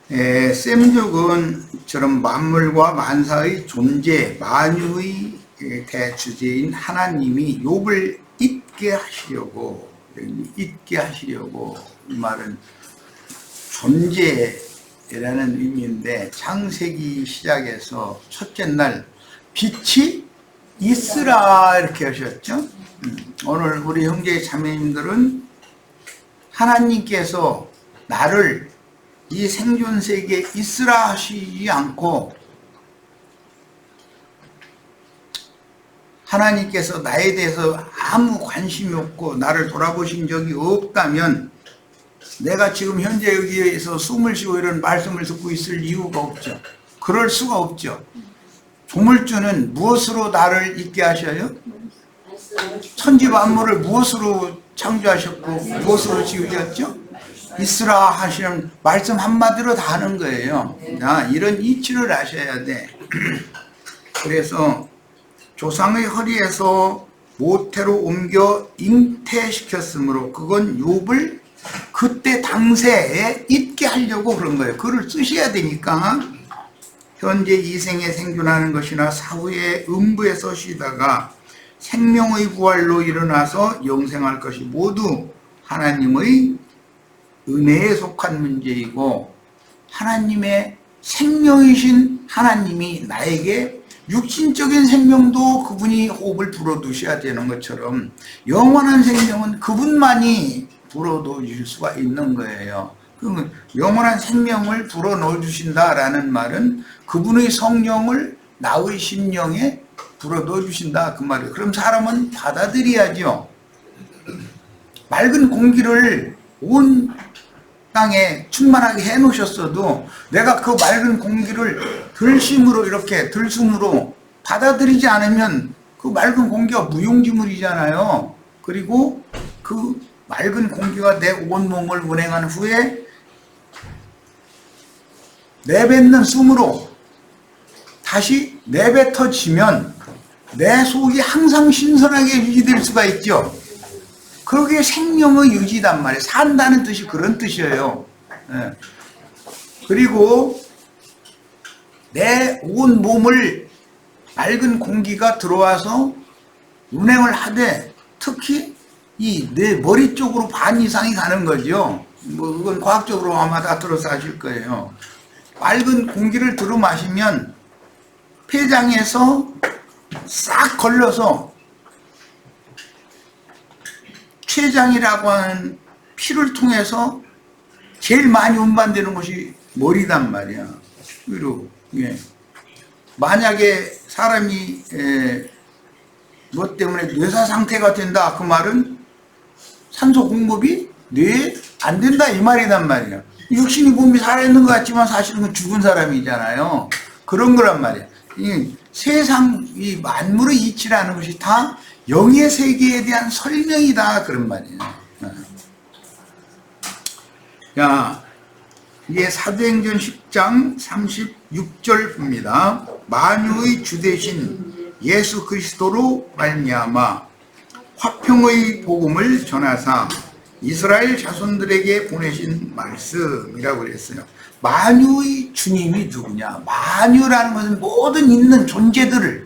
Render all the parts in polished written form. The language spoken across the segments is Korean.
셈족은 만물과 만사의 존재, 만유의 대주제인 하나님이 욥을 잊게 하시려고, 이 말은 존재라는 의미인데, 창세기 시작해서 첫째 날 빛이 있으라 이렇게 하셨죠. 오늘 우리 형제 자매님들은 하나님께서 나를 이 생존 세계에 있으라 하시지 않고, 하나님께서 나에 대해서 아무 관심이 없고 나를 돌아보신 적이 없다면 내가 지금 현재 여기에서 숨을 쉬고 이런 말씀을 듣고 있을 이유가 없죠. 그럴 수가 없죠. 조물주는 무엇으로 나를 있게 하셔요? 천지 만물을 무엇으로 창조하셨고 무엇으로 지으셨죠? 있으라 하시는 말씀 한마디로 다 하는 거예요. 이런 이치를 아셔야 돼. 그래서 조상의 허리에서 모태로 옮겨 잉태시켰으므로 그건 욥을 그때 당세에 잊게 하려고 그런 거예요. 그걸 쓰셔야 되니까. 현재 이 생에 생존하는 것이나 사후에 음부에서 쉬다가 생명의 부활로 일어나서 영생할 것이 모두 하나님의 은혜에 속한 문제이고, 하나님의 생명이신 하나님이 나에게 육신적인 생명도 그분이 호흡을 불어두셔야 되는 것처럼 영원한 생명은 그분만이 불어넣어주실 수가 있는 거예요. 그러면 영원한 생명을 불어넣어 주신다라는 말은 그분의 성령을 나의 심령에 불어넣어 주신다 그 말이에요. 그럼 사람은 받아들여야죠. 맑은 공기를 온 땅에 충만하게 해 놓으셨어도 내가 그 맑은 공기를 들심으로 이렇게 들숨으로 받아들이지 않으면 그 맑은 공기가 무용지물이잖아요. 그리고 그 맑은 공기가 내 온몸을 운행한 후에 내뱉는 숨으로 다시 내뱉어지면 내 속이 항상 신선하게 유지될 수가 있죠. 그게 생명의 유지단 말이에요. 산다는 뜻이 그런 뜻이에요. 그리고 내 온 몸을 맑은 공기가 들어와서 운행을 하되 특히 이 내 머리 쪽으로 반 이상이 가는 거죠. 뭐 그건 과학적으로 아마 다 들어서 아실 거예요. 맑은 공기를 들어 마시면 폐장에서 싹 걸려서 췌장이라고 하는 피를 통해서 제일 많이 운반되는 것이 머리단 말이야. 그리고 만약에 사람이 뭐 때문에 뇌사 상태가 된다 그 말은 산소 공급이 뇌에 안 된다 이 말이단 말이야. 육신이 몸이 살아있는 것 같지만 사실은 죽은 사람이잖아요. 그런 거란 말이야. 이 세상 이 만물의 이치라는 것이 다 영의 세계에 대한 설명이다 그런 말이에요. 자, 이게 사도행전 10장 36절 봅니다. 만유의 주 되신 예수 그리스도로 말미암아 화평의 복음을 전하사 이스라엘 자손들에게 보내신 말씀이라고 그랬어요. 만유의 주님이 누구냐? 만유라는 것은 모든 있는 존재들의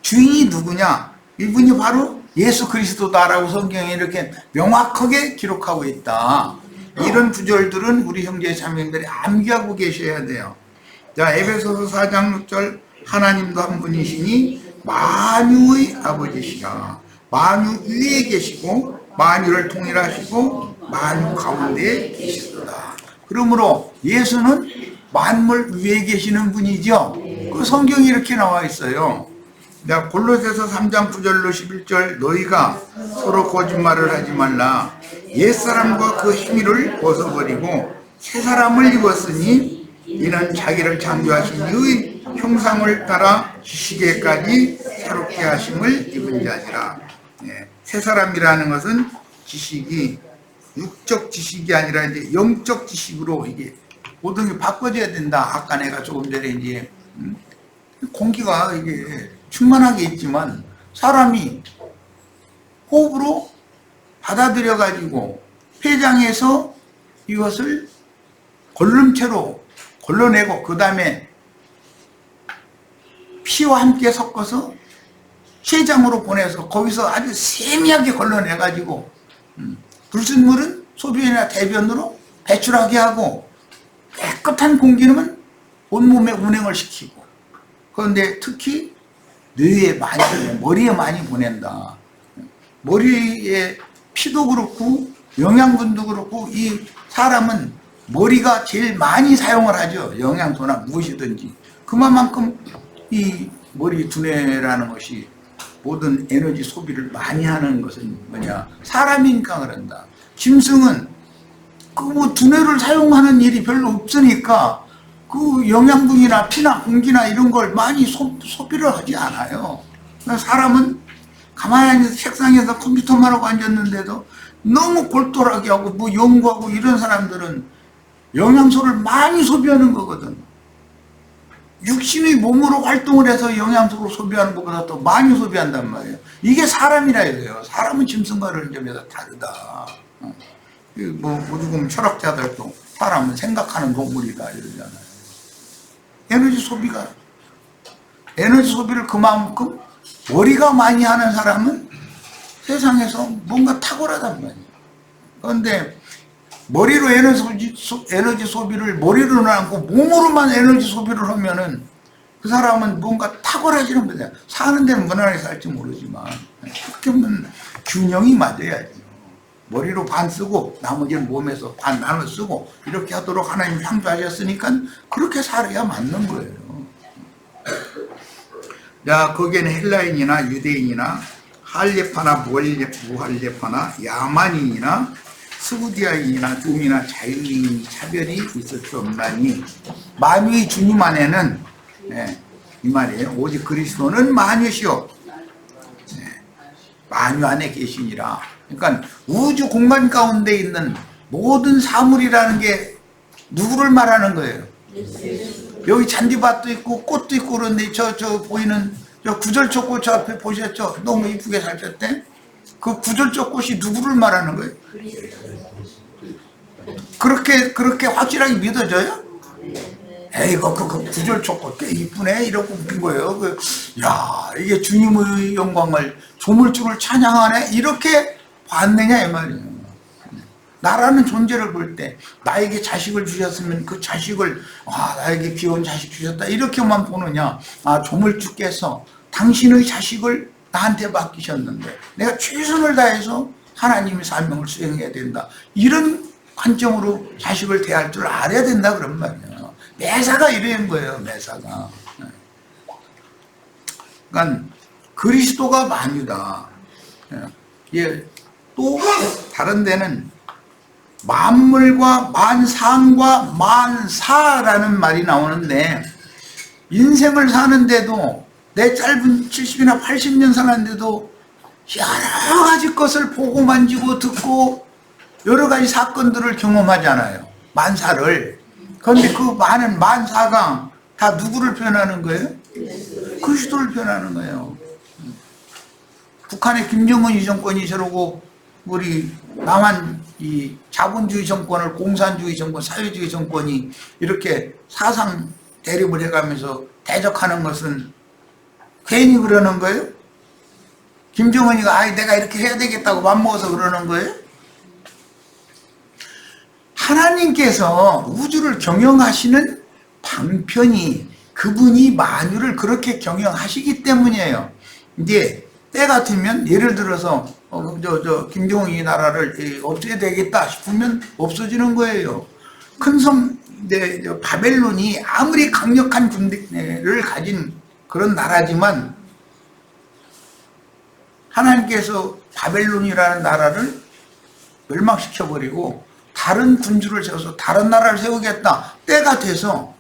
주인이 누구냐? 이분이 바로 예수 그리스도다라고 성경에 이렇게 명확하게 기록하고 있다. 이런 구절들은 우리 형제 자매님들이 암기하고 계셔야 돼요. 자, 에베소서 4장 6절 하나님도 한 분이시니 만유의 아버지시라. 만유 위에 계시고 만유를 통일하시고 만유 가운데 계시도다. 그러므로 예수는 만물 위에 계시는 분이죠. 그 성경이 이렇게 나와 있어요. 골로새서 3장 9절로 11절 너희가 서로 거짓말을 하지 말라. 옛사람과 그 행위를 벗어버리고 새사람을 입었으니 이는 자기를 창조하신 이의 형상을 따라 지식에까지 새롭게 하심을 입은 자니라. 새사람이라는 것은 지식이 육적 지식이 아니라 이제 영적 지식으로 이게 모든 게 바꿔져야 된다. 아까 내가 조금 전에 이제 공기가 이게 충만하게 있지만 사람이 호흡으로 받아들여 가지고 폐장에서 이것을 걸림체로 걸러내고 그 다음에 피와 함께 섞어서 췌장으로 보내서 거기서 아주 세미하게 걸러내가지고 불순물은 소변이나 대변으로 배출하게 하고 깨끗한 공기는 온몸에 운행을 시키고, 그런데 특히 뇌에 많이 보내, 머리에 많이 보낸다. 머리에 피도 그렇고 영양분도 그렇고 이 사람은 머리가 제일 많이 사용을 하죠. 영양소나 무엇이든지. 그만큼 이 머리 두뇌라는 것이 모든 에너지 소비를 많이 하는 것은 뭐냐, 사람이니까 그런다. 짐승은 그 뭐 두뇌를 사용하는 일이 별로 없으니까 그 영양분이나 피나 공기나 이런 걸 많이 소비를 하지 않아요. 사람은 가만히 앉아서 책상에서 컴퓨터만 하고 앉았는데도 너무 골똘하게 하고 뭐 연구하고 이런 사람들은 영양소를 많이 소비하는 거거든. 육신의 몸으로 활동을 해서 영양소를 소비하는 것보다 더 많이 소비한단 말이에요. 이게 사람이라 이거예요. 사람은 짐승과 그런 점에서 다르다. 뭐 조금 철학자들도 사람은 생각하는 동물이다 이러잖아요. 에너지 소비를 그만큼 머리가 많이 하는 사람은 세상에서 뭔가 탁월하단 말이에요. 그런데 머리로 에너지 소비를 머리로는 않고 몸으로만 에너지 소비를 하면은 그 사람은 뭔가 탁월하지는 못해요. 사는 데는 무난하게 살지 모르지만 그렇게 하면 균형이 맞아야죠. 머리로 반 쓰고 나머지는 몸에서 반 나눠 쓰고 이렇게 하도록 하나님 창조하셨으니까 그렇게 살아야 맞는 거예요. 자, 거기에는 헬라인이나 유대인이나 할레파나 무할레파나 야만인이나 스구디아인이나 줌이나 자유인이 차별이 있을 수 없나니 만유의 주님 안에는 이 말이에요. 오직 그리스도는 만유시요 만유 안에 계시니라. 그러니까 우주 공간 가운데 있는 모든 사물이라는 게 누구를 말하는 거예요? 여기 잔디밭도 있고 꽃도 있고 그런데 저 보이는 저 구절초 꽃 앞에 보셨죠? 너무 이쁘게 살폈대. 그 구절초 꽃이 누구를 말하는 거예요? 그렇게 확실하게 믿어져요? 에이, 그 구절초 꽃 꽤 이쁘네 이러고 본 거예요. 야, 이게 주님의 영광을 조물주를 찬양하네 이렇게 봤느냐 이 말이에요. 나라는 존재를 볼 때 나에게 자식을 주셨으면 그 자식을 나에게 귀여운 자식 주셨다 이렇게만 보느냐, 조물주께서 당신의 자식을 나한테 맡기셨는데 내가 최선을 다해서 하나님의 사명을 수행해야 된다 이런 관점으로 자식을 대할 줄 알아야 된다 그런 말이에요. 매사가 이런 거예요. 매사가. 그러니까 그리스도가 만유다. 또 다른 데는 만물과 만상과 만사라는 말이 나오는데, 인생을 사는데도 내 짧은 70이나 80년 사는데도 여러 가지 것을 보고 만지고 듣고 여러 가지 사건들을 경험하잖아요. 만사를. 그런데 그 많은 만사가 다 누구를 표현하는 거예요? 그리스도를 표현하는 거예요. 북한의 김정은이 정권이 저러고 우리 남한 이 자본주의 정권을 공산주의 정권, 사회주의 정권이 이렇게 사상 대립을 해가면서 대적하는 것은 괜히 그러는 거예요? 김정은이가 내가 이렇게 해야 되겠다고 맘먹어서 그러는 거예요? 하나님께서 우주를 경영하시는 방편이 그분이 만유를 그렇게 경영하시기 때문이에요. 이제 때 같으면 예를 들어서 김정은이 나라를 없애야 되겠다 싶으면 없어지는 거예요. 큰 섬 바벨론이 아무리 강력한 군대를 가진 그런 나라지만 하나님께서 바벨론이라는 나라를 멸망시켜버리고 다른 군주를 세워서 다른 나라를 세우겠다 때가 돼서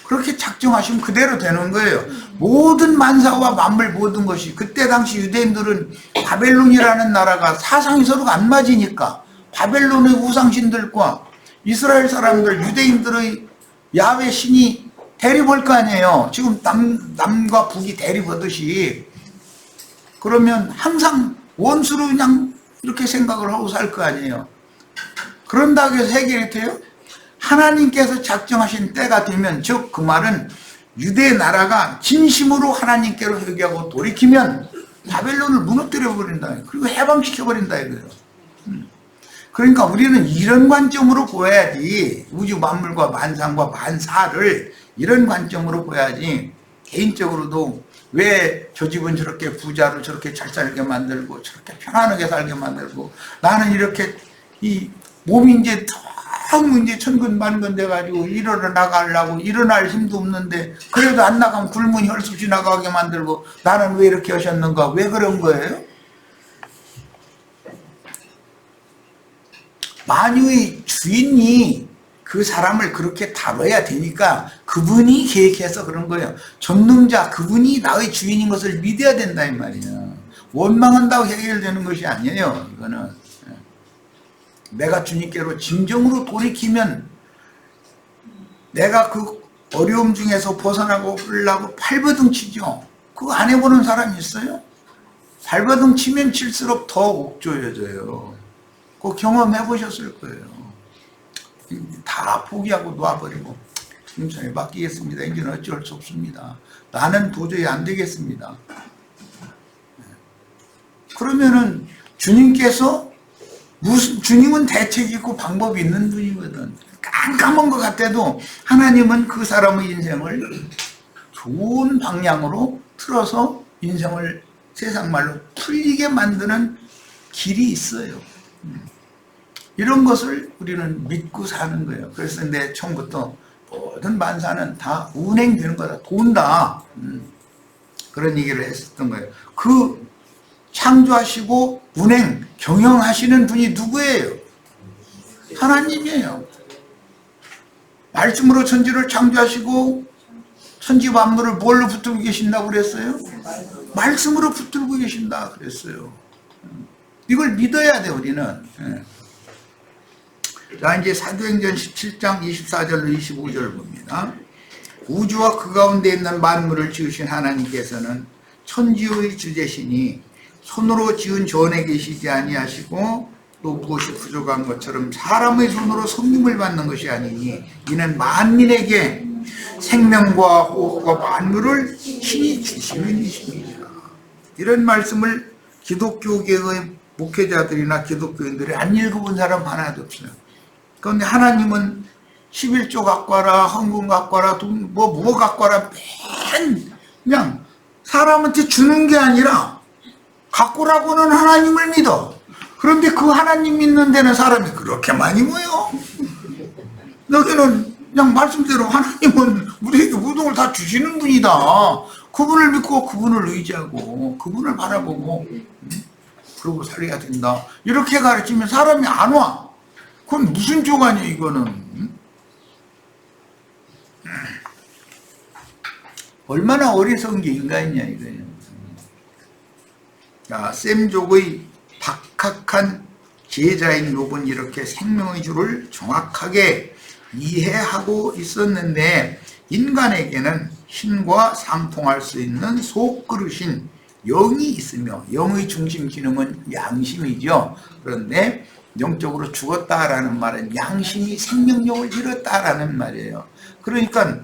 그렇게 작정하시면 그대로 되는 거예요. 모든 만사와 만물 모든 것이, 그때 당시 유대인들은 바벨론이라는 나라가 사상이 서로가 안 맞으니까 바벨론의 우상신들과 이스라엘 사람들 유대인들의 야훼 신이 대립할 거 아니에요. 지금 남과 북이 대립하듯이. 그러면 항상 원수로 그냥 이렇게 생각을 하고 살 거 아니에요. 그런다고 해서 해결이 돼요? 하나님께서 작정하신 때가 되면, 즉 그 말은 유대 나라가 진심으로 하나님께로 회개하고 돌이키면 바벨론을 무너뜨려 버린다. 그리고 해방시켜 버린다 이거예요. 그러니까 우리는 이런 관점으로 보야지, 우주 만물과 만상과 만사를 이런 관점으로 보야지. 개인적으로도 왜 저 집은 저렇게 부자로 저렇게 잘 살게 만들고 저렇게 편안하게 살게 만들고, 나는 이렇게 이 몸이 이제 너무 이제 천근만근 돼가지고 일어나가려고 일어날 힘도 없는데, 그래도 안 나가면 굶은 혈수지 나가게 만들고, 나는 왜 이렇게 하셨는가? 왜 그런 거예요? 만유의 주인이 그 사람을 그렇게 다뤄야 되니까 그분이 계획해서 그런 거예요. 전능자 그분이 나의 주인인 것을 믿어야 된다 이 말이에요. 원망한다고 해결되는 것이 아니에요. 이거는 내가 주님께로 진정으로 돌이키면, 내가 그 어려움 중에서 벗어나고 하려고 발버둥 치죠. 그거 안 해보는 사람이 있어요? 발버둥 치면 칠수록 더 옥조여져요. 그거 경험해 보셨을 거예요. 다 포기하고 놔버리고 주님께 맡기겠습니다. 이제는 어쩔 수 없습니다. 나는 도저히 안 되겠습니다. 그러면은 주님께서 주님은 대책이 있고 방법이 있는 분이거든. 깜깜한 것 같아도 하나님은 그 사람의 인생을 좋은 방향으로 틀어서 인생을 세상 말로 풀리게 만드는 길이 있어요. 이런 것을 우리는 믿고 사는 거예요. 그래서 내 처음부터 모든 만사는 다 운행되는 거다. 돈다. 그런 얘기를 했었던 거예요. 그 창조하시고 운행, 경영하시는 분이 누구예요? 하나님이에요. 말씀으로 천지를 창조하시고 천지 만물을 뭘로 붙들고 계신다고 그랬어요? 말씀으로 붙들고 계신다 그랬어요. 이걸 믿어야 돼 우리는. 자, 이제 사도행전 17장 24절로 25절 봅니다. 우주와 그 가운데 있는 만물을 지으신 하나님께서는 천지의 주제시니 손으로 지은 전에 계시지 아니하시고 또 무엇이 부족한 것처럼 사람의 손으로 섬김을 받는 것이 아니니 이는 만민에게 생명과 호흡과 만물을 친히 주시는 이십니다. 이런 말씀을 기독교계의 목회자들이나 기독교인들이 안 읽어본 사람 하나도 없어요. 그런데 하나님은 11조 갖고 와라, 헌금 갖고 와라, 돈 뭐 갖고 와라, 그냥 사람한테 주는 게 아니라 갖고 오라고는 하나님을 믿어. 그런데 그 하나님 믿는 데는 사람이 그렇게 많이 모여. 여기는 그냥 말씀대로 하나님은 우리에게 모든 걸 다 주시는 분이다. 그분을 믿고 그분을 의지하고 그분을 바라보고 그러고 살아야 된다. 이렇게 가르치면 사람이 안 와. 그건 무슨 조간이야 이거는. 얼마나 어리석은 게 인간이냐 이거예요. 자, 셈족의 박학한 제자인 욥은 이렇게 생명의 주를 정확하게 이해하고 있었는데, 인간에게는 신과 상통할 수 있는 속그릇인 영이 있으며, 영의 중심 기능은 양심이죠. 그런데 영적으로 죽었다라는 말은 양심이 생명력을 잃었다라는 말이에요. 그러니까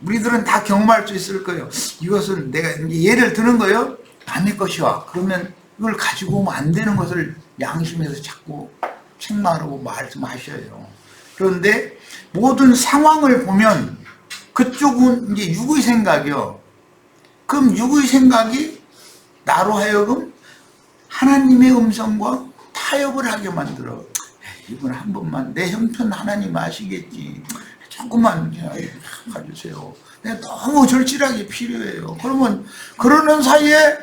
우리들은 다 경험할 수 있을 거예요. 이것은 내가 예를 드는 거예요. 남의 것이야. 그러면 이걸 가지고 오면 안 되는 것을 양심에서 자꾸 책망하고 말씀하셔요. 그런데 모든 상황을 보면 그쪽은 이제 육의 생각이요. 그럼 육의 생각이 나로 하여금 하나님의 음성과 타협을 하게 만들어. 이분 한 번만 내 형편 하나님 아시겠지. 조금만 가주세요. 내가 너무 절실하게 필요해요. 그러면 그러는 사이에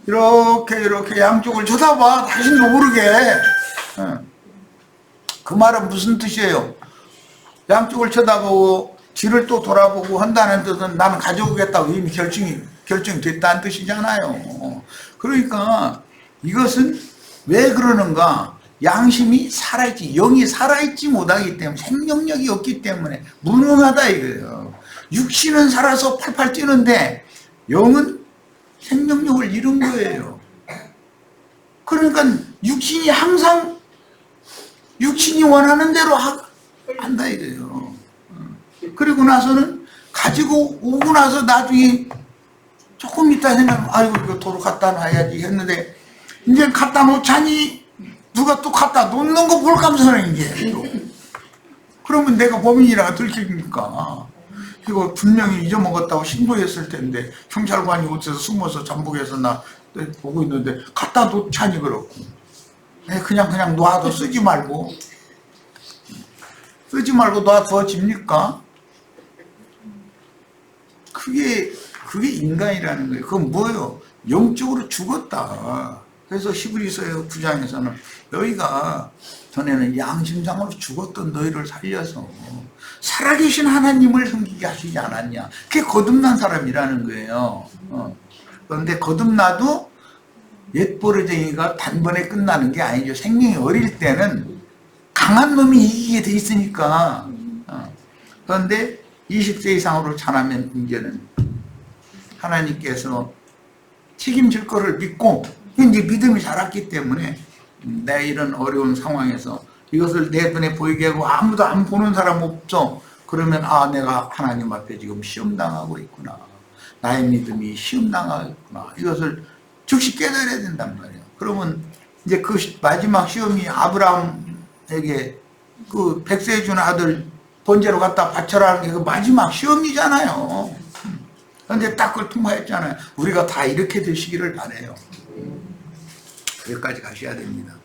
이렇게 양쪽을 쳐다봐. 자신도 모르게. 그 말은 무슨 뜻이에요? 양쪽을 쳐다보고 뒤를 또 돌아보고 한다는 뜻은 나는 가져오겠다고 이미 결정이 됐다는 뜻이잖아요. 그러니까 이것은 왜 그러는가? 양심이 살아있지, 영이 살아있지 못하기 때문에, 생명력이 없기 때문에 무능하다 이거예요. 육신은 살아서 팔팔 뛰는데 영은 생명력을 잃은 거예요. 그러니까 육신이 항상 육신이 원하는 대로 한다. 한다 이래요. 그리고 나서는 가지고 오고 나서 나중에 조금 있다 생각하면 아이고 이거 도로 갖다 놔야지 했는데 이제 갖다 놓자니 누가 또 갖다 놓는 거 볼감사는 이제 또. 그러면 내가 범인이라가 들키니까 이거 분명히 잊어먹었다고 신고했을 텐데 경찰관이 어째서 숨어서 잠복해서 나 보고 있는데 갖다 놓자니 그렇고 그냥 놔도 쓰지 말고 놔둬집니까? 그게 인간이라는 거예요. 그건 뭐예요? 영적으로 죽었다. 그래서 히브리서 9장에서는 너희가 전에는 양심상으로 죽었던 너희를 살려서 살아계신 하나님을 섬기게 하시지 않았냐. 그게 거듭난 사람이라는 거예요. 그런데 거듭나도 옛버러쟁이가 단번에 끝나는 게 아니죠. 생명이 어릴 때는 강한 놈이 이기게 돼 있으니까. 그런데 20세 이상으로 자라면 이제는 하나님께서 책임질 거를 믿고 이제 믿음이 자랐기 때문에 내 이런 어려운 상황에서 이것을 내 눈에 보이게 하고 아무도 안 보는 사람 없죠. 그러면 내가 하나님 앞에 지금 시험당하고 있구나. 나의 믿음이 시험당하고 있구나. 이것을 즉시 깨달아야 된단 말이에요. 그러면 이제 그 마지막 시험이 아브라함에게 그 백세 준 아들 번제로 갖다 바쳐라는 게 그 마지막 시험이잖아요. 그런데 딱 그걸 통과했잖아요. 우리가 다 이렇게 되시기를 바라요. 여기까지 가셔야 됩니다.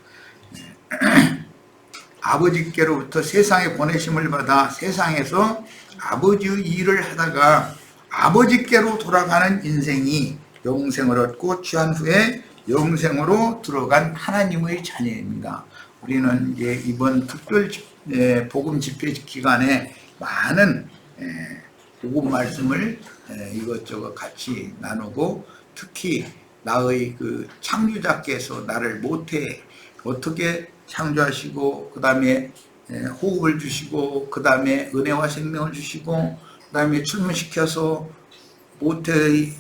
아버지께로부터 세상에 보내심을 받아 세상에서 아버지의 일을 하다가 아버지께로 돌아가는 인생이 영생을 얻고 취한 후에 영생으로 들어간 하나님의 자녀입니다. 우리는 이제 이번 특별 복음 집회 기간에 많은 복음 말씀을 이것저것 같이 나누고 특히 나의 그 창조자께서 나를 모태 어떻게 창조하시고 그 다음에 호흡을 주시고 그 다음에 은혜와 생명을 주시고 그 다음에 출문시켜서 모태의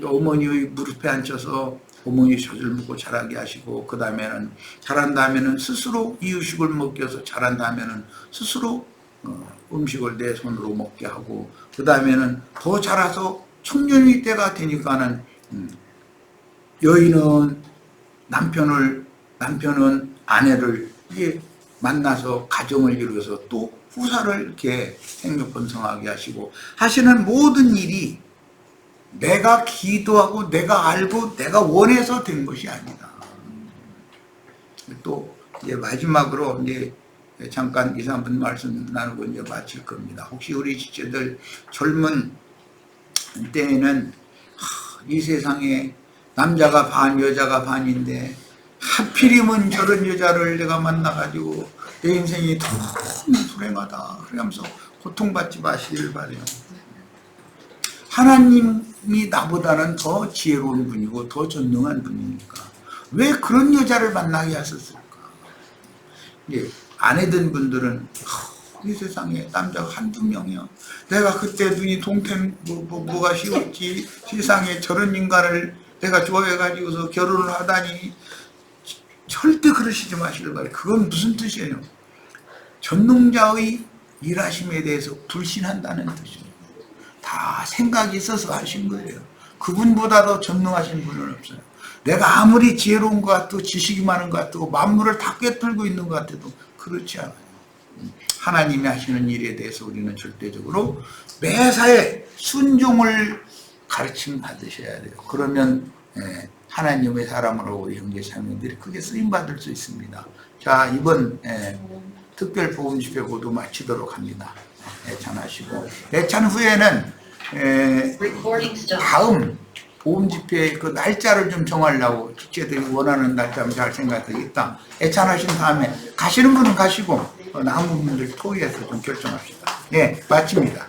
어머니의 무릎에 앉혀서 어머니 젖을 먹고 자라게 하시고 그 다음에는 자란 다음에는 스스로 이유식을 먹여서 자란 다음에는 스스로 음식을 내 손으로 먹게 하고 그 다음에는 더 자라서 청년의 때가 되니까는 여인은 남편은 아내를 이게 만나서 가정을 이루어서 또 후사를 이렇게 생육번성하게 하시고 하시는 모든 일이 내가 기도하고 내가 알고 내가 원해서 된 것이 아니다. 또 이제 마지막으로 이제 잠깐 2, 3분 말씀 나누고 이제 마칠 겁니다. 혹시 우리 지체들 젊은 때에는 이 세상에 남자가 반 여자가 반인데 하필이면 저런 여자를 내가 만나가지고 내 인생이 너무 불행하다 그러면서 고통받지 마시길 바라요. 하나님이 나보다는 더 지혜로운 분이고 더 전능한 분이니까 왜 그런 여자를 만나게 하셨을까? 예, 아내된 분들은 이 세상에 남자가 한두 명이야. 내가 그때 눈이 동태 뭐가 쉬웠지 세상에 저런 인간을 내가 좋아해가지고서 결혼을 하다니 절대 그러시지 마시길 바라요. 그건 무슨 뜻이에요? 전능자의 일하심에 대해서 불신한다는 뜻이에요. 다 생각이 있어서 하신 거예요. 그분보다 더 전능하신 분은 없어요. 내가 아무리 지혜로운 것 같고 지식이 많은 것 같고 만물을 다 꿰뚫고 있는 것 같아도 그렇지 않아요. 하나님이 하시는 일에 대해서 우리는 절대적으로 매사에 순종을 가르침 받으셔야 돼요. 그러면 하나님의 사람으로 우리 형제 자매들이 크게 쓰임 받을 수 있습니다. 자, 이번 특별 복음 집회 모두 마치도록 합니다. 애찬하시고 애찬 후에는 다음 복음 집회 그 날짜를 좀 정하려고 지체들이 원하는 날짜 잘 생각되겠다. 애찬하신 다음에 가시는 분은 가시고 남은 분들 토의해서 좀 결정합시다. 네, 마칩니다.